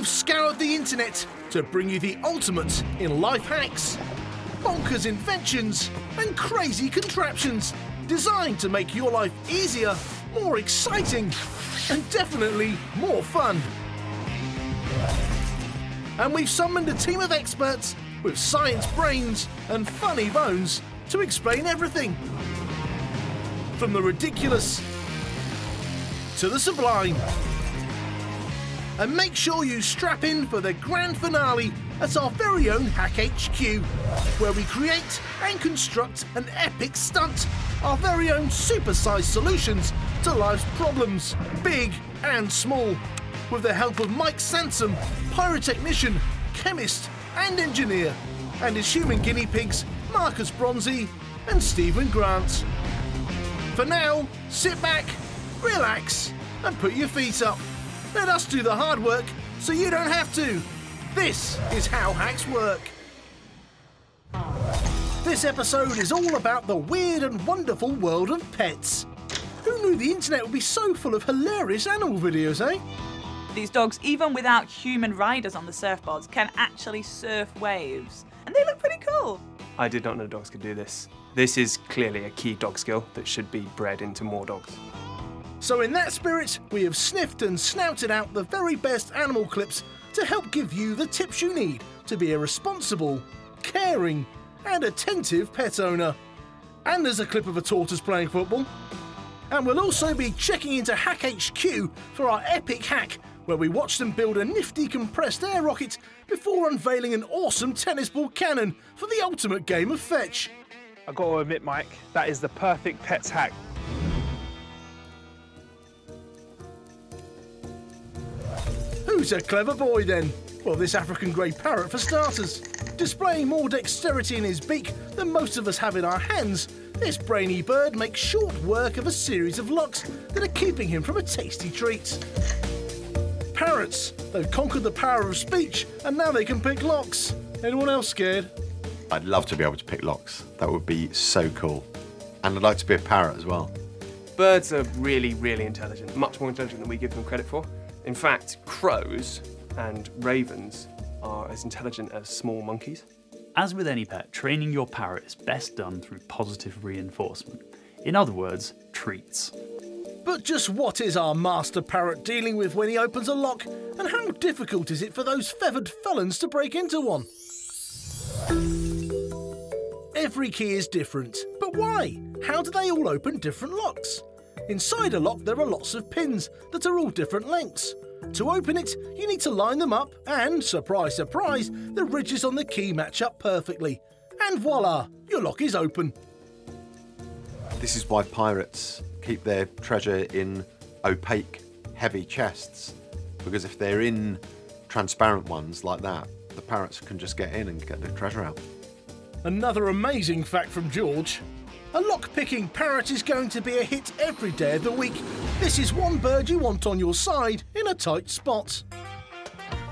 We've scoured the internet to bring you the ultimate in life hacks, bonkers inventions and crazy contraptions designed to make your life easier, more exciting and definitely more fun. And we've summoned a team of experts with science brains and funny bones to explain everything. From the ridiculous to the sublime. And make sure you strap in for the grand finale at our very own Hack HQ, where we create and construct an epic stunt, our very own supersized solutions to life's problems, big and small, with the help of Mike Sansom, pyrotechnician, chemist and engineer, and his human guinea pigs, Marcus Bronzy and Stephen Grant. For now, sit back, relax and put your feet up. Let us do the hard work so you don't have to. This is how hacks work. This episode is all about the weird and wonderful world of pets. Who knew the internet would be so full of hilarious animal videos, eh? These dogs, even without human riders on the surfboards, can actually surf waves. And they look pretty cool. I did not know dogs could do this. This is clearly a key dog skill that should be bred into more dogs. So in that spirit, we have sniffed and snouted out the very best animal clips to help give you the tips you need to be a responsible, caring and attentive pet owner. And there's a clip of a tortoise playing football. And we'll also be checking into Hack HQ for our epic hack, where we watch them build a nifty compressed air rocket before unveiling an awesome tennis ball cannon for the ultimate game of fetch. I've got to admit, Mike, that is the perfect pets hack. Who's a clever boy then? Well, this African grey parrot for starters. Displaying more dexterity in his beak than most of us have in our hands, this brainy bird makes short work of a series of locks that are keeping him from a tasty treat. Parrots, they've conquered the power of speech and now they can pick locks. Anyone else scared? I'd love to be able to pick locks. That would be so cool. And I'd like to be a parrot as well. Birds are really, really intelligent, much more intelligent than we give them credit for. In fact, crows and ravens are as intelligent as small monkeys. As with any pet, training your parrot is best done through positive reinforcement. In other words, treats. But just what is our master parrot dealing with when he opens a lock, and how difficult is it for those feathered felons to break into one? Every key is different, but why? How do they all open different locks? Inside a lock there are lots of pins that are all different lengths. To open it, you need to line them up and, surprise, surprise, the ridges on the key match up perfectly. And voila, your lock is open. This is why pirates keep their treasure in opaque, heavy chests. Because if they're in transparent ones like that, the parrots can just get in and get their treasure out. Another amazing fact from George. A lock-picking parrot is going to be a hit every day of the week. This is one bird you want on your side in a tight spot.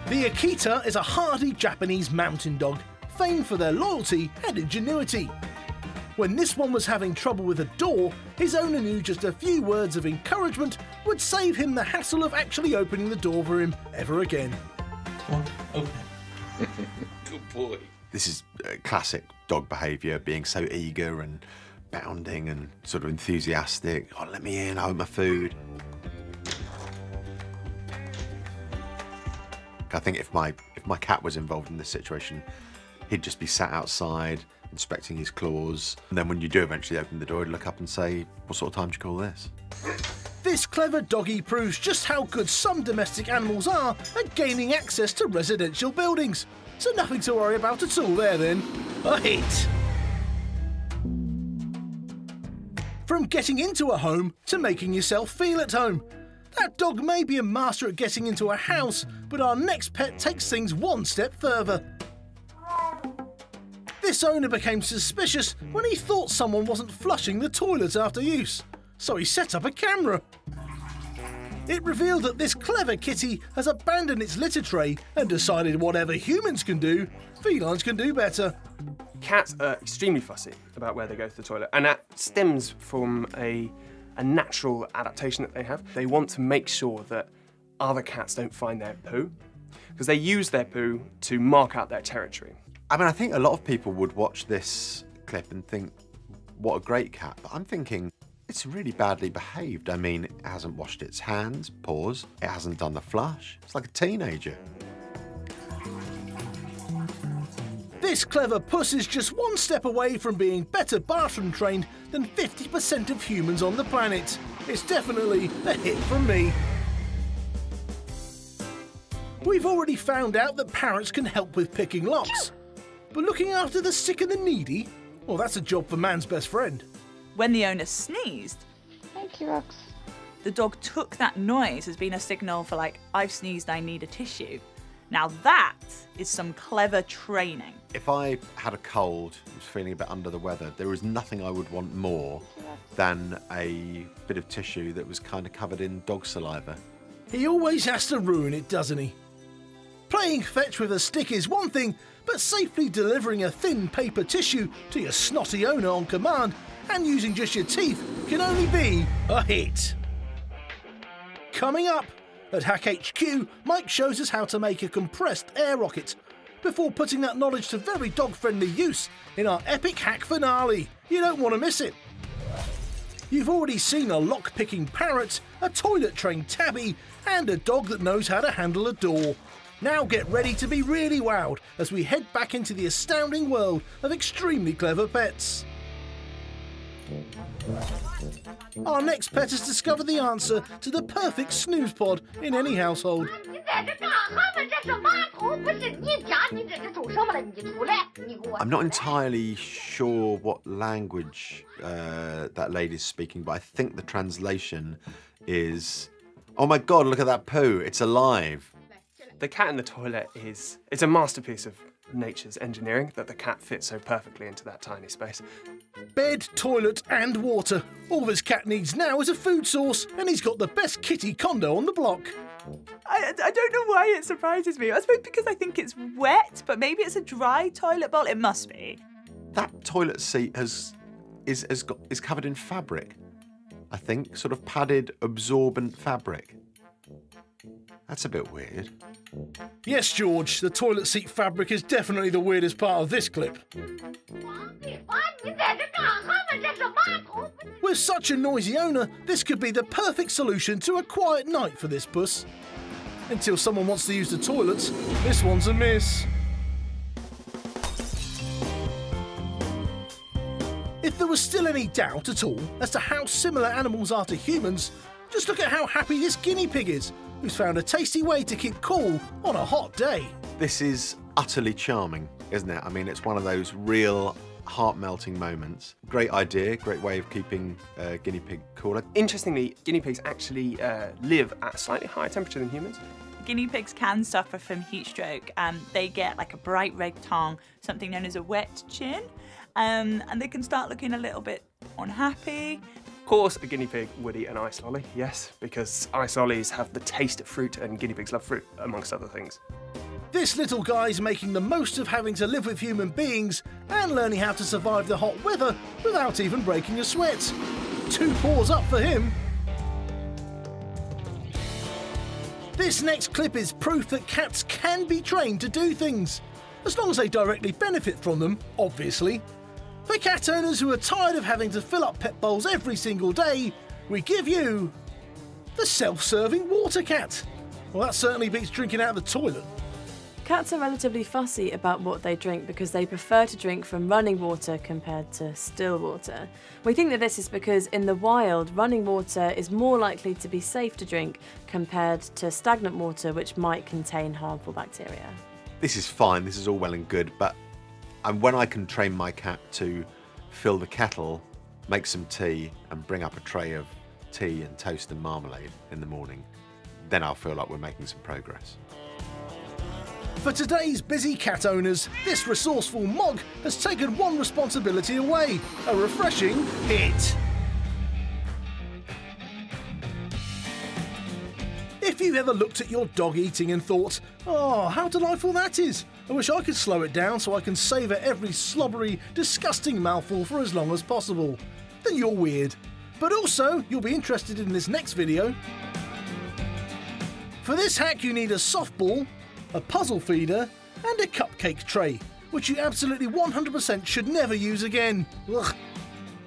The Akita is a hardy Japanese mountain dog, famed for their loyalty and ingenuity. When this one was having trouble with a door, his owner knew just a few words of encouragement would save him the hassle of actually opening the door for him ever again. Come on, open it. Good boy. This is classic dog behaviour, being so eager and bounding and sort of enthusiastic. Oh, let me in, I want my food. I think if my cat was involved in this situation, he'd just be sat outside inspecting his claws. And then when you do eventually open the door, he'd look up and say, what sort of time do you call this? This clever doggy proves just how good some domestic animals are at gaining access to residential buildings. So nothing to worry about at all there then. A hit! From getting into a home to making yourself feel at home. That dog may be a master at getting into a house, but our next pet takes things one step further. This owner became suspicious when he thought someone wasn't flushing the toilet after use, so he set up a camera. It revealed that this clever kitty has abandoned its litter tray and decided whatever humans can do, felines can do better. Cats are extremely fussy about where they go to the toilet, and that stems from a natural adaptation that they have. They want to make sure that other cats don't find their poo, because they use their poo to mark out their territory. I mean, I think a lot of people would watch this clip and think, what a great cat. But I'm thinking, it's really badly behaved. I mean, it hasn't washed its hands, paws. It hasn't done the flush. It's like a teenager. This clever puss is just one step away from being better bathroom trained than 50% of humans on the planet. It's definitely a hit from me. We've already found out that parrots can help with picking locks. But looking after the sick and the needy? Well, that's a job for man's best friend. When the owner sneezed, Thank you, Rox. the dog took that noise as being a signal for like, I've sneezed, I need a tissue. Now that is some clever training. If I had a cold, was feeling a bit under the weather, there is nothing I would want more than a bit of tissue that was kind of covered in dog saliva. He always has to ruin it, doesn't he? Playing fetch with a stick is one thing, but safely delivering a thin paper tissue to your snotty owner on command and using just your teeth can only be a hit. Coming up, at Hack HQ, Mike shows us how to make a compressed air rocket before putting that knowledge to very dog-friendly use in our epic hack finale. You don't want to miss it. You've already seen a lock-picking parrot, a toilet-trained tabby, and a dog that knows how to handle a door. Now get ready to be really wowed as we head back into the astounding world of extremely clever pets. Our next pet has discovered the answer to the perfect snooze pod in any household. I'm not entirely sure what language that lady's speaking, but I think the translation is, oh my God, look at that poo, it's alive. The cat in the toilet it's a masterpiece of nature's engineering that the cat fits so perfectly into that tiny space. Bed, toilet and water. All this cat needs now is a food source, and he's got the best kitty condo on the block. I don't know why it surprises me. I suppose because I think it's wet, but maybe it's a dry toilet bowl. It must be. That toilet seat is covered in fabric, I think, sort of padded, absorbent fabric. That's a bit weird. Yes, George, the toilet seat fabric is definitely the weirdest part of this clip. With such a noisy owner, this could be the perfect solution to a quiet night for this puss. Until someone wants to use the toilets, this one's a miss. If there was still any doubt at all as to how similar animals are to humans, just look at how happy this guinea pig is, who's found a tasty way to keep cool on a hot day. This is utterly charming, isn't it? I mean, it's one of those real heart-melting moments. Great idea, great way of keeping guinea pig cooler. Interestingly, guinea pigs actually live at a slightly higher temperature than humans. Guinea pigs can suffer from heat stroke. They get like a bright red tongue, something known as a wet chin, and they can start looking a little bit unhappy. Of course, a guinea pig would eat an ice lolly, yes, because ice lollies have the taste of fruit and guinea pigs love fruit, amongst other things. This little guy's making the most of having to live with human beings and learning how to survive the hot weather without even breaking a sweat. 2 paws up for him. This next clip is proof that cats can be trained to do things, as long as they directly benefit from them, obviously. For cat owners who are tired of having to fill up pet bowls every single day, we give you the self-serving water cat. Well, that certainly beats drinking out of the toilet. Cats are relatively fussy about what they drink because they prefer to drink from running water compared to still water. We think that this is because in the wild, running water is more likely to be safe to drink compared to stagnant water, which might contain harmful bacteria. This is fine, this is all well and good, but when I can train my cat to fill the kettle, make some tea, and bring up a tray of tea and toast and marmalade in the morning, then I'll feel like we're making some progress. For today's busy cat owners, this resourceful Mog has taken one responsibility away, a refreshing hit. If you've ever looked at your dog eating and thought, oh, how delightful that is, I wish I could slow it down so I can savour every slobbery, disgusting mouthful for as long as possible, then you're weird. But also, you'll be interested in this next video. For this hack you need a softball, a puzzle feeder, and a cupcake tray, which you absolutely 100% should never use again. Ugh.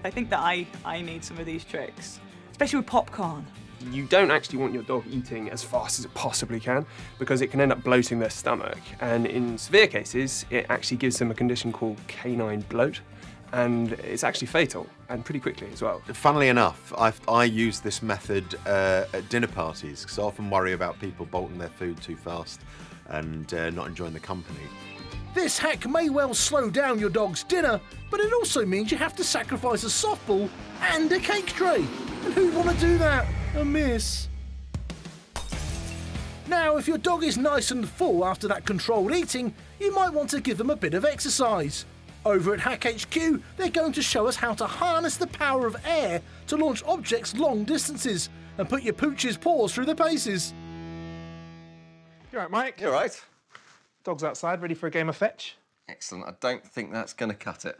I think that I need some of these tricks, especially with popcorn. You don't actually want your dog eating as fast as it possibly can because it can end up bloating their stomach, and in severe cases it actually gives them a condition called canine bloat, and it's actually fatal, and pretty quickly as well. Funnily enough, I use this method at dinner parties because I often worry about people bolting their food too fast and not enjoying the company. This hack may well slow down your dog's dinner, but it also means you have to sacrifice a softball and a cake tray. And who'd want to do that? A miss. Now, if your dog is nice and full after that controlled eating, you might want to give them a bit of exercise. Over at Hack HQ, they're going to show us how to harness the power of air to launch objects long distances and put your pooch's paws through the paces. You all right, Mike? You all right? Dog's outside, ready for a game of fetch. Excellent. I don't think that's going to cut it.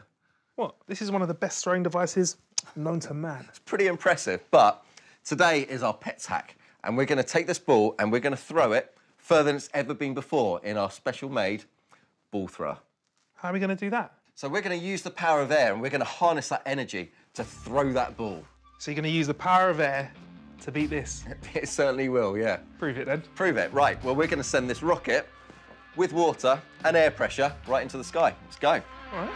What? This is one of the best throwing devices known to man. It's pretty impressive, but today is our pets hack, and we're going to take this ball and we're going to throw it further than it's ever been before in our special-made ball thrower. How are we going to do that? So we're going to use the power of air and we're going to harness that energy to throw that ball. So you're going to use the power of air to beat this? It certainly will, yeah. Prove it then. Prove it. Right, well, we're going to send this rocket with water and air pressure right into the sky. Let's go. All right.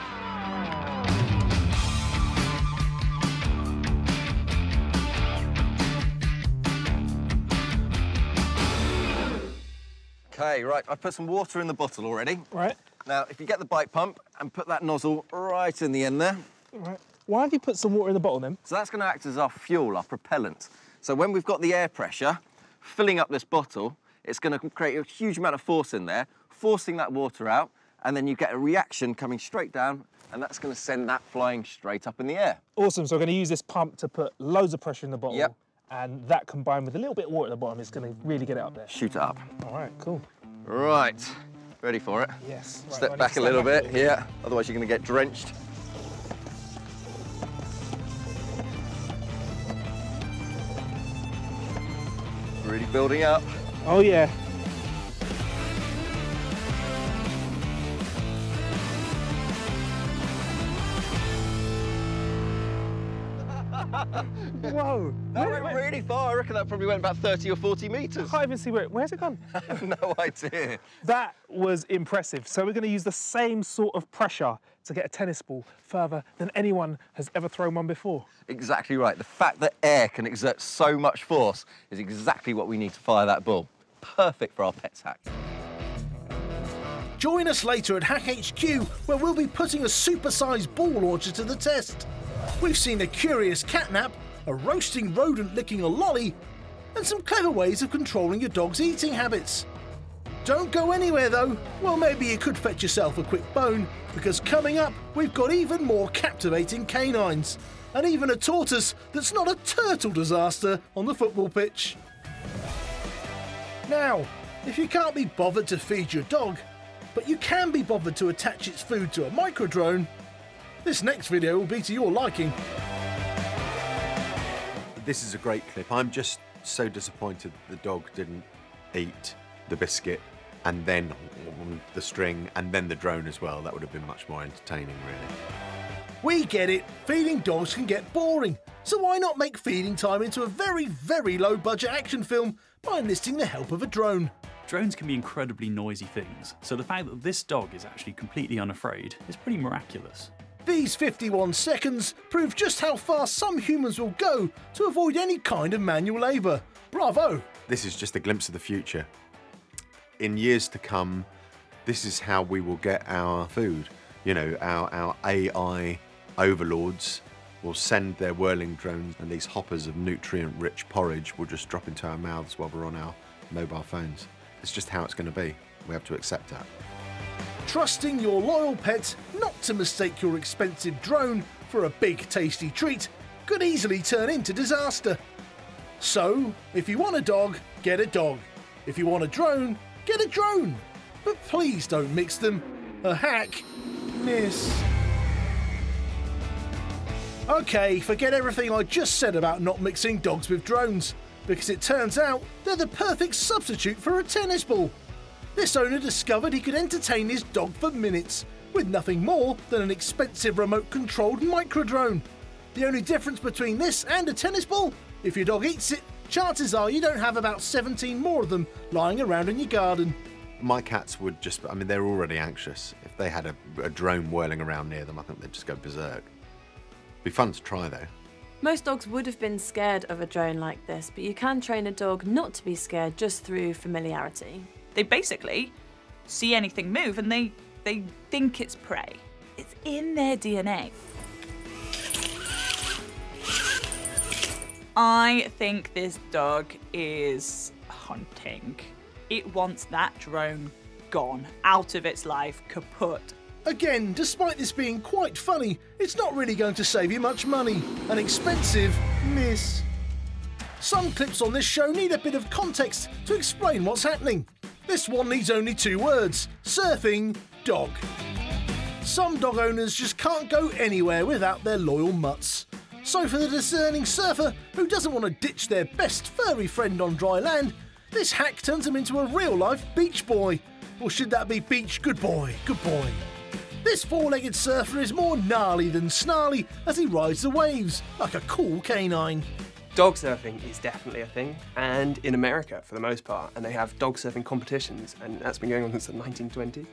Okay, right, I've put some water in the bottle already. Right. Now, if you get the bike pump and put that nozzle right in the end there. All right. Why have you put some water in the bottle then? So that's going to act as our fuel, our propellant. So when we've got the air pressure filling up this bottle, it's going to create a huge amount of force in there, forcing that water out, and then you get a reaction coming straight down, and that's going to send that flying straight up in the air. Awesome, so we're going to use this pump to put loads of pressure in the bottle. Yep. And that combined with a little bit of water at the bottom is going to really get it up there. Shoot it up. All right, cool. Right, ready for it? Yes. Right, Step back a little bit, yeah, otherwise you're going to get drenched. Really building up. Oh, yeah. Whoa. That went really far. I reckon that probably went about 30 or 40 metres. I can't even see where's it gone? I have no idea. That was impressive. So we're going to use the same sort of pressure to get a tennis ball further than anyone has ever thrown one before. Exactly right. The fact that air can exert so much force is exactly what we need to fire that ball. Perfect for our pets hack. Join us later at Hack HQ, where we'll be putting a super-sized ball launcher to the test. We've seen a curious catnap, a roasting rodent licking a lolly, and some clever ways of controlling your dog's eating habits. Don't go anywhere though. Well, maybe you could fetch yourself a quick bone, because coming up, we've got even more captivating canines, and even a tortoise that's not a turtle disaster on the football pitch. Now, if you can't be bothered to feed your dog, but you can be bothered to attach its food to a microdrone, this next video will be to your liking. This is a great clip. I'm just so disappointed the dog didn't eat the biscuit and then the string and then the drone as well. That would have been much more entertaining, really. We get it, feeding dogs can get boring, so why not make feeding time into a very, very low budget action film by enlisting the help of a drone? Drones can be incredibly noisy things, so the fact that this dog is actually completely unafraid is pretty miraculous. These 51 seconds prove just how far some humans will go to avoid any kind of manual labour. Bravo! This is just a glimpse of the future. In years to come, this is how we will get our food. You know, our AI overlords will send their whirling drones, and these hoppers of nutrient-rich porridge will just drop into our mouths while we're on our mobile phones. It's just how it's going to be. We have to accept that. Trusting your loyal pet not to mistake your expensive drone for a big tasty treat could easily turn into disaster. So, if you want a dog, get a dog. If you want a drone, get a drone. But please don't mix them. A hack, miss. Okay, forget everything I just said about not mixing dogs with drones, because it turns out they're the perfect substitute for a tennis ball. This owner discovered he could entertain his dog for minutes with nothing more than an expensive remote-controlled micro-drone. The only difference between this and a tennis ball, if your dog eats it, chances are you don't have about 17 more of them lying around in your garden. My cats would just, I mean, they're already anxious. If they had a drone whirling around near them, I think they'd just go berserk. Be fun to try though. Most dogs would have been scared of a drone like this, but you can train a dog not to be scared just through familiarity. They basically see anything move and they think it's prey. It's in their DNA. I think this dog is hunting. It wants that drone gone, out of its life, kaput. Again, despite this being quite funny, it's not really going to save you much money. An expensive miss. Some clips on this show need a bit of context to explain what's happening. This one needs only 2 words: surfing dog. Some dog owners just can't go anywhere without their loyal mutts. So for the discerning surfer who doesn't want to ditch their best furry friend on dry land, this hack turns him into a real-life beach boy. Or should that be beach good boy, good boy. This 4-legged surfer is more gnarly than snarly as he rides the waves, like a cool canine. Dog surfing is definitely a thing, and in America for the most part, and they have dog surfing competitions, and that's been going on since the 1920s.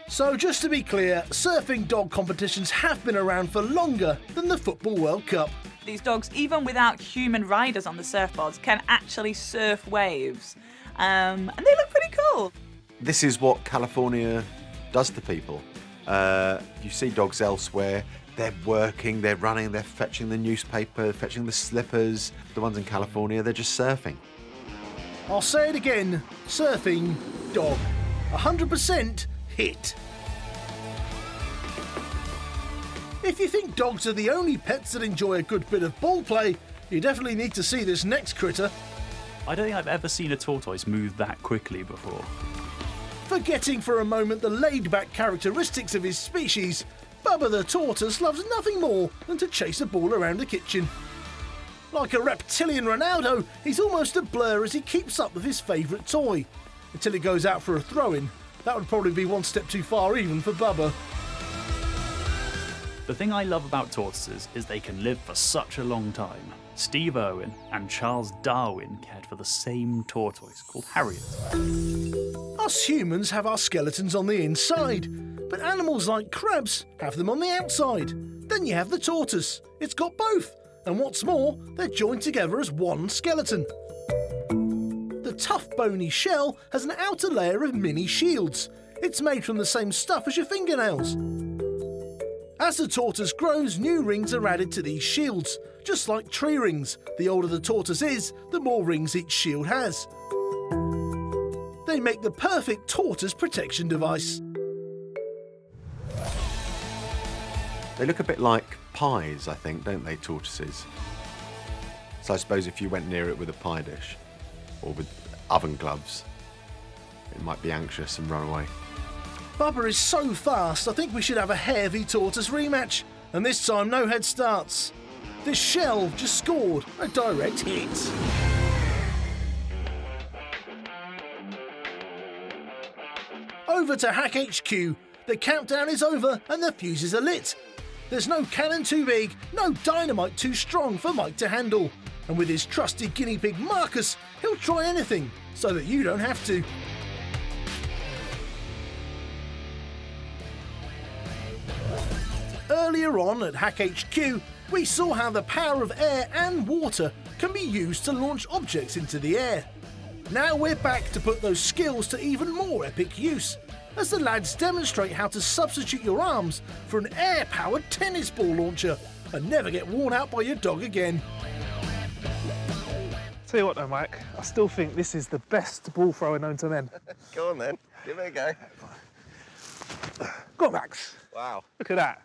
So just to be clear, surfing dog competitions have been around for longer than the Football World Cup. These dogs, even without human riders on the surfboards, can actually surf waves. And they look pretty cool. This is what California does to people. You see dogs elsewhere, they're working, they're running, they're fetching the newspaper, fetching the slippers. The ones in California, they're just surfing. I'll say it again, surfing dog. 100% hit. If you think dogs are the only pets that enjoy a good bit of ball play, you definitely need to see this next critter. I don't think I've ever seen a tortoise move that quickly before. Forgetting for a moment the laid-back characteristics of his species, Bubba the tortoise loves nothing more than to chase a ball around the kitchen. Like a reptilian Ronaldo, he's almost a blur as he keeps up with his favourite toy. Until he goes out for a throw-in. That would probably be one step too far even for Bubba. The thing I love about tortoises is they can live for such a long time. Steve Irwin and Charles Darwin cared for the same tortoise called Harriet. Us humans have our skeletons on the inside, but animals like crabs have them on the outside. Then you have the tortoise. It's got both, and what's more, they're joined together as one skeleton. The tough bony shell has an outer layer of mini shields. It's made from the same stuff as your fingernails. As the tortoise grows, new rings are added to these shields, just like tree rings. The older the tortoise is, the more rings each shield has. They make the perfect tortoise protection device. They look a bit like pies, I think, don't they, tortoises? So I suppose if you went near it with a pie dish, or with oven gloves, it might be anxious and run away. Bubba is so fast, I think we should have a heavy tortoise rematch. And this time, no head starts. This shell just scored a direct hit. Over to Hack HQ. The countdown is over and the fuses are lit. There's no cannon too big, no dynamite too strong for Mike to handle. And with his trusty guinea pig Marcus, he'll try anything so that you don't have to. Earlier on at Hack HQ, we saw how the power of air and water can be used to launch objects into the air. Now we're back to put those skills to even more epic use, as the lads demonstrate how to substitute your arms for an air-powered tennis ball launcher and never get worn out by your dog again. Tell you what though, Mike, I still think this is the best ball thrower known to men. Go on then, give it a go. Go on, Max. Wow. Look at that.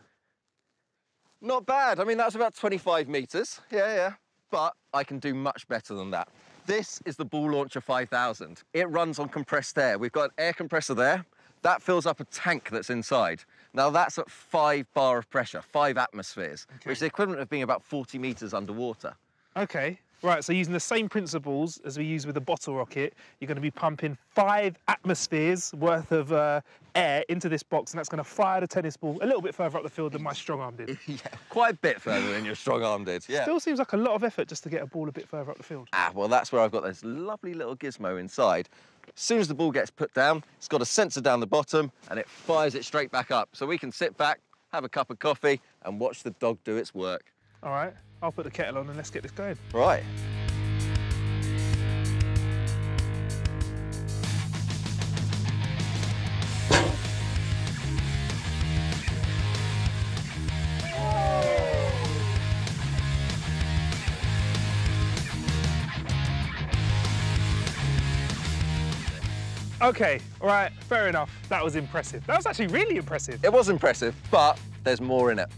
Not bad. I mean, that's about 25 metres. Yeah. But I can do much better than that. This is the Ball Launcher 5000. It runs on compressed air. We've got an air compressor there. That fills up a tank that's inside. Now, that's at 5 bar of pressure, 5 atmospheres, which is the equivalent of being about 40 metres underwater. Okay. Right, so using the same principles as we use with the bottle rocket, you're going to be pumping 5 atmospheres worth of air into this box, and that's going to fire the tennis ball a little bit further up the field than my strong arm did. Yeah, quite a bit further than your strong arm did, yeah. Still seems like a lot of effort just to get a ball a bit further up the field. Ah, well, that's where I've got this lovely little gizmo inside. As soon as the ball gets put down, it's got a sensor down the bottom, and it fires it straight back up. So we can sit back, have a cup of coffee, and watch the dog do its work. All right, I'll put the kettle on and let's get this going. Right. Okay, all right, fair enough. That was impressive. That was actually really impressive. It was impressive, but there's more in it.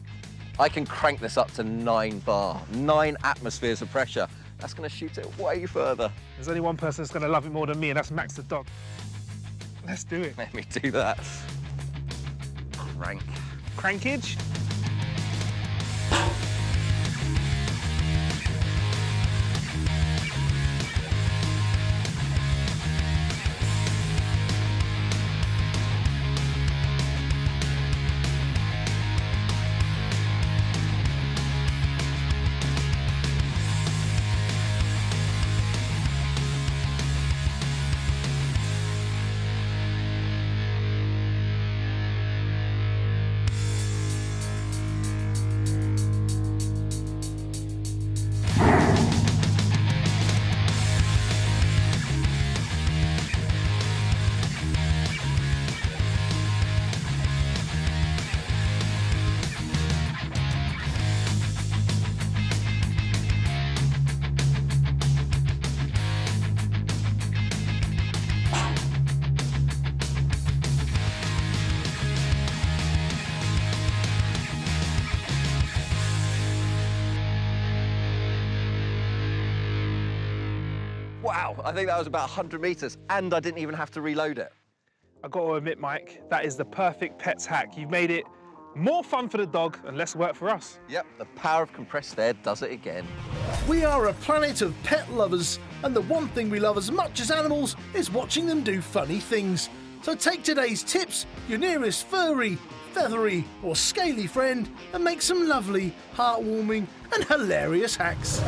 I can crank this up to 9 bar, 9 atmospheres of pressure. That's going to shoot it way further. There's only one person that's going to love it more than me, and that's Max the dog. Let's do it. Let me do that. Crank. Crankage? Wow, I think that was about 100 metres, and I didn't even have to reload it. I've got to admit, Mike, that is the perfect pets hack. You've made it more fun for the dog and less work for us. Yep, the power of compressed air does it again. We are a planet of pet lovers, and the one thing we love as much as animals is watching them do funny things. So take today's tips, your nearest furry, feathery or scaly friend, and make some lovely, heartwarming and hilarious hacks.